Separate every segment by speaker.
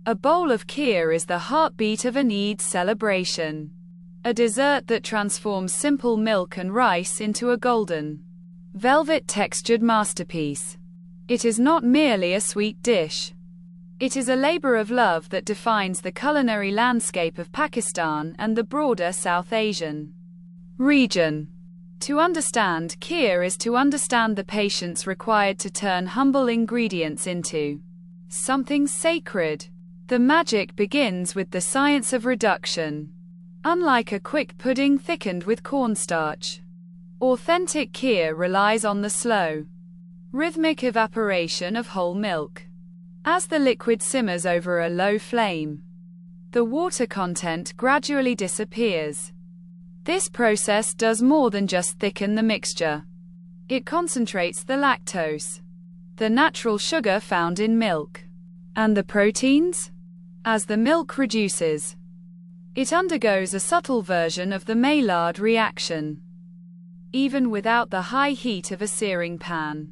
Speaker 1: A bowl of kheer is the heartbeat of an Eid celebration. A dessert that transforms simple milk and rice into a golden, velvet-textured masterpiece. It is not merely a sweet dish. It is a labor of love that defines the culinary landscape of Pakistan and the broader South Asian region. To understand kheer is to understand the patience required to turn humble ingredients into something sacred. The magic begins with the science of reduction. Unlike a quick pudding thickened with cornstarch, authentic kheer relies on the slow, rhythmic evaporation of whole milk. As the liquid simmers over a low flame, the water content gradually disappears. This process does more than just thicken the mixture. It concentrates the lactose, the natural sugar found in milk, and the proteins. As the milk reduces, it undergoes a subtle version of the Maillard reaction. Even without the high heat of a searing pan,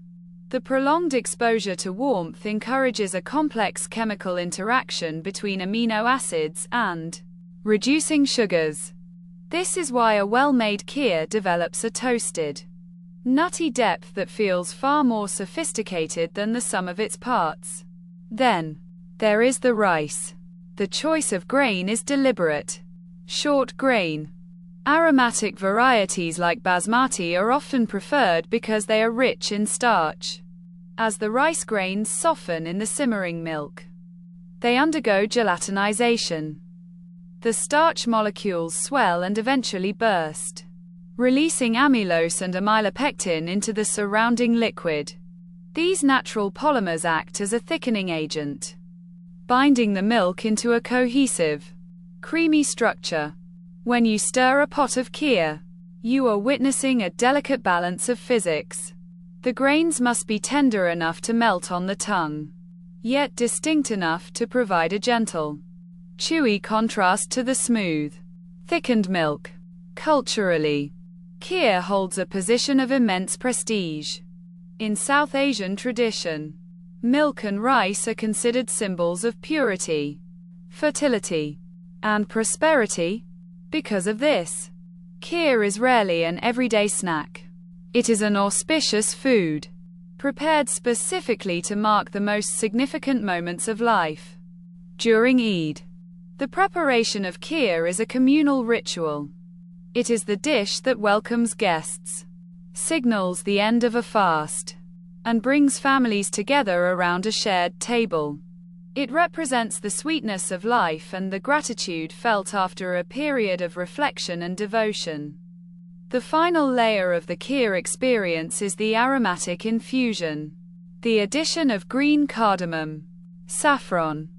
Speaker 1: the prolonged exposure to warmth encourages a complex chemical interaction between amino acids and reducing sugars. This is why a well-made kheer develops a toasted, nutty depth that feels far more sophisticated than the sum of its parts. Then, there is the rice. The choice of grain is deliberate. Short grain, aromatic varieties like basmati are often preferred because they are rich in starch. As the rice grains soften in the simmering milk, they undergo gelatinization. The starch molecules swell and eventually burst, releasing amylose and amylopectin into the surrounding liquid. These natural polymers act as a thickening agent, binding the milk into a cohesive, creamy structure. When you stir a pot of kheer, you are witnessing a delicate balance of physics. The grains must be tender enough to melt on the tongue, yet distinct enough to provide a gentle, chewy contrast to the smooth, thickened milk. Culturally, kheer holds a position of immense prestige. In South Asian tradition, milk and rice are considered symbols of purity, fertility, and prosperity. Because of this, kheer is rarely an everyday snack. It is an auspicious food, prepared specifically to mark the most significant moments of life. During Eid, the preparation of kheer is a communal ritual. It is the dish that welcomes guests, signals the end of a fast, and brings families together around a shared table. It represents the sweetness of life and the gratitude felt after a period of reflection and devotion. The final layer of the kheer experience is the aromatic infusion. The addition of green cardamom, saffron,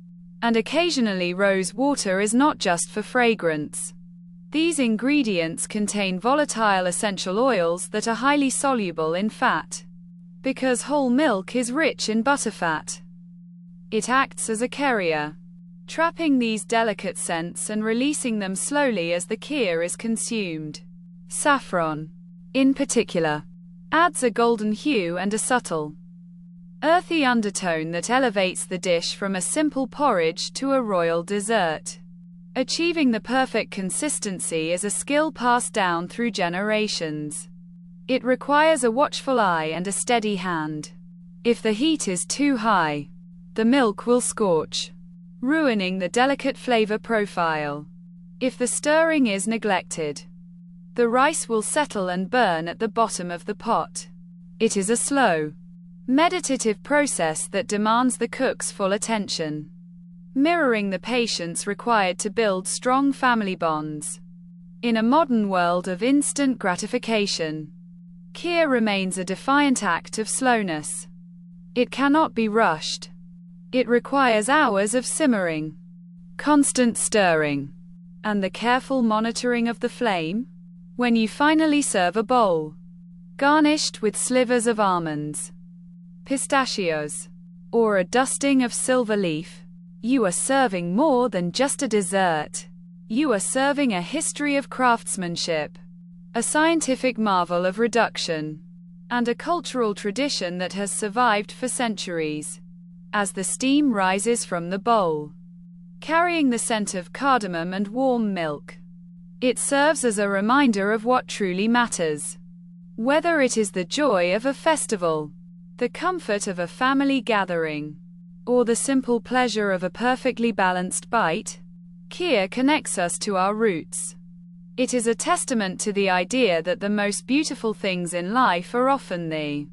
Speaker 1: and occasionally rose water is not just for fragrance. These ingredients contain volatile essential oils that are highly soluble in fat. Because whole milk is rich in butterfat, it acts as a carrier, trapping these delicate scents and releasing them slowly as the kheer is consumed. Saffron, in particular, adds a golden hue and a subtle, earthy undertone that elevates the dish from a simple porridge to a royal dessert. Achieving the perfect consistency is a skill passed down through generations. It requires a watchful eye and a steady hand. If the heat is too high, the milk will scorch, ruining the delicate flavor profile. If the stirring is neglected, the rice will settle and burn at the bottom of the pot. It is a slow, meditative process that demands the cook's full attention, mirroring the patience required to build strong family bonds. In a modern world of instant gratification, kheer remains a defiant act of slowness. It cannot be rushed. It requires hours of simmering, constant stirring, and the careful monitoring of the flame. When you finally serve a bowl, garnished with slivers of almonds, pistachios, or a dusting of silver leaf, you are serving more than just a dessert. You are serving a history of craftsmanship, a scientific marvel of reduction, and a cultural tradition that has survived for centuries. As the steam rises from the bowl, carrying the scent of cardamom and warm milk. It serves as a reminder of what truly matters. Whether it is the joy of a festival, the comfort of a family gathering, or the simple pleasure of a perfectly balanced bite, Kheer connects us to our roots. It is a testament to the idea that the most beautiful things in life are often the